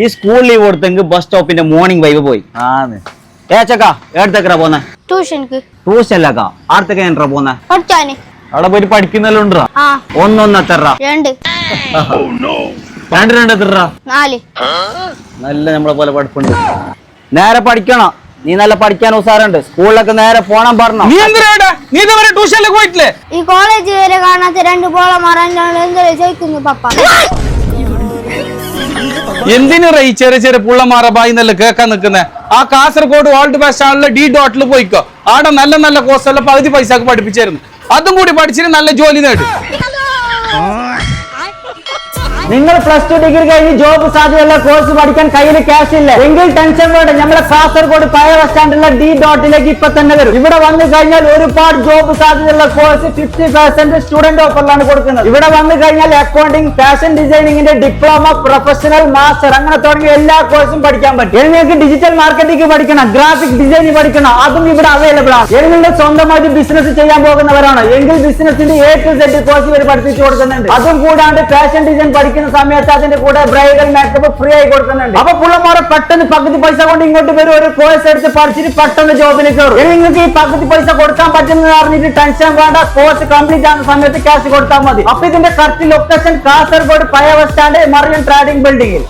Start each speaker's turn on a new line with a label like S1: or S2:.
S1: ഈ school leave കൊടുത്തെങ്കിൽ bus സ്റ്റോപ്പിന്റെ മോർണിംഗ് വൈബ് പോയി
S2: ആന്ന്
S1: ഏച്ചക്കാ എടുത്തേക്കാ പോന്നെ
S3: ട്യൂഷൻക്ക്
S1: ട്യൂഷനല്ലക്കാ ആടത്തേക്ക് എന്താ പോന്നെ
S3: പഠിച്ചാന്
S1: അവിടെ പോയി പഠിക്കുന്നെല്ലാം ഉണ്ടാ
S3: ആ
S1: ഒന്നൊന്ന് എത്ര
S3: രണ്ട്
S1: രണ്ട് എത്ര
S3: 4
S1: നല്ല നമ്മളെ പോലെ പഠിപ്പുണ്ട് നേരെ പഠിക്കണം നീ നല്ല പഠിക്കാൻ ഉസാറുണ്ട് സ്കൂളിലൊക്കെ നേരെ പോണം പറഞ്ഞോ
S2: നീ എന്തിനാ നീ ഇതുവരെ ട്യൂഷനിലേക്ക് പോയിട്ടില്ലേ
S3: ഈ കോളേജ് വരെ കാണാത്ത രണ്ട് പോളമാർ എന്തെങ്കിലും ചോദിക്കുന്നു പപ്പ
S2: എന്തിനു ഈ ചെറിയ ചെറിയ പുള്ളമാറ ബായി നല്ല കേൾക്കാൻ നിൽക്കുന്നേ ആ കാസർഗോഡ് ഓൾഡ് ബസ് സ്റ്റാൻഡിലെ D.ൽ പോയിക്കോ ആടെ നല്ല നല്ല കോഴ്സ് എല്ലാം പകുതി പൈസക്ക് പഠിപ്പിച്ചായിരുന്നു അതും കൂടി പഠിച്ചിട്ട് നല്ല ജോലി നേടും
S1: നിങ്ങൾ +2 ഡിഗ്രി കഴിഞ്ഞ് ജോബ് സാധ്യതയുള്ള കോഴ്സ് പഠിക്കാൻ കയ്യിൽ ക്യാഷ് ഇല്ല എങ്കിൽ ടെൻഷൻ വേണ്ട നമ്മളെ കാസർഗോഡ് പഴയ ബസ് സ്റ്റാൻഡിലുള്ള D.ലേക്ക് ഇപ്പൊ തന്നെ വരും ഇവിടെ വന്നു കഴിഞ്ഞാൽ ഒരുപാട് ജോബ് സാധ്യതയുള്ള കോഴ്സ് 50% സ്റ്റുഡന്റ് ഓഫറിലാണ് കൊടുക്കുന്നത് ഇവിടെ വന്നു കഴിഞ്ഞാൽ അക്കൗണ്ടിംഗ് ഫാഷൻ ഡിസൈനിങ്ങിന്റെ ഡിപ്ലോമ പ്രൊഫഷണൽ മാസ്റ്റർ അങ്ങനെ തുടങ്ങിയ എല്ലാ കോഴ്സും പഠിക്കാൻ പറ്റും നിങ്ങൾക്ക് ഡിജിറ്റൽ മാർക്കറ്റിംഗ് പഠിക്കണം ഗ്രാഫിക് ഡിസൈനിങ് പഠിക്കണം അതും ഇവിടെ അവൈലബിൾ ആണ് നിങ്ങൾ സ്വന്തമായിട്ട് ബിസിനസ് ചെയ്യാൻ പോകുന്നവരാണ് എങ്കിൽ ബിസിനസിന്റെ A to Z കോഴ്സ് ഇവർ പഠിപ്പിച്ചു കൊടുക്കുന്നുണ്ട് അതും കൂടാണ്ട് ഫാഷൻ ഡിസൈൻ പഠിക്കുന്ന സമയത്ത് അതിന്റെ കൂടെ ബ്രൈഡൽ മേക്കപ്പ് ഫ്രീ ആയി കൊടുക്കുന്നുണ്ട് അപ്പൊ പുള്ളമാരെ പെട്ടെന്ന് പകുതി പൈസ കൊണ്ട് ഇങ്ങോട്ട് വരും ഒരു കോഴ്സ് എടുത്ത് പഠിച്ചിട്ട് പെട്ടെന്ന് ജോബിൽ കയറും നിങ്ങൾക്ക് ഈ പകുതി പൈസ കൊടുക്കാൻ പറ്റുന്നത് അറിഞ്ഞിട്ട് ടെൻഷൻ വേണ്ട കോഴ്സ് കംപ്ലീറ്റ് ആകുന്ന സമയത്ത് ക്യാഷ് കൊടുത്താൽ മതി അപ്പൊ ഇതിന്റെ കറക്റ്റ് ലൊക്കേഷൻ കാസർഗോഡ് പഴയ ബസ് സ്റ്റാൻഡ് മറിയൻ ട്രേഡിംഗ് ബിൽഡിംഗിൽ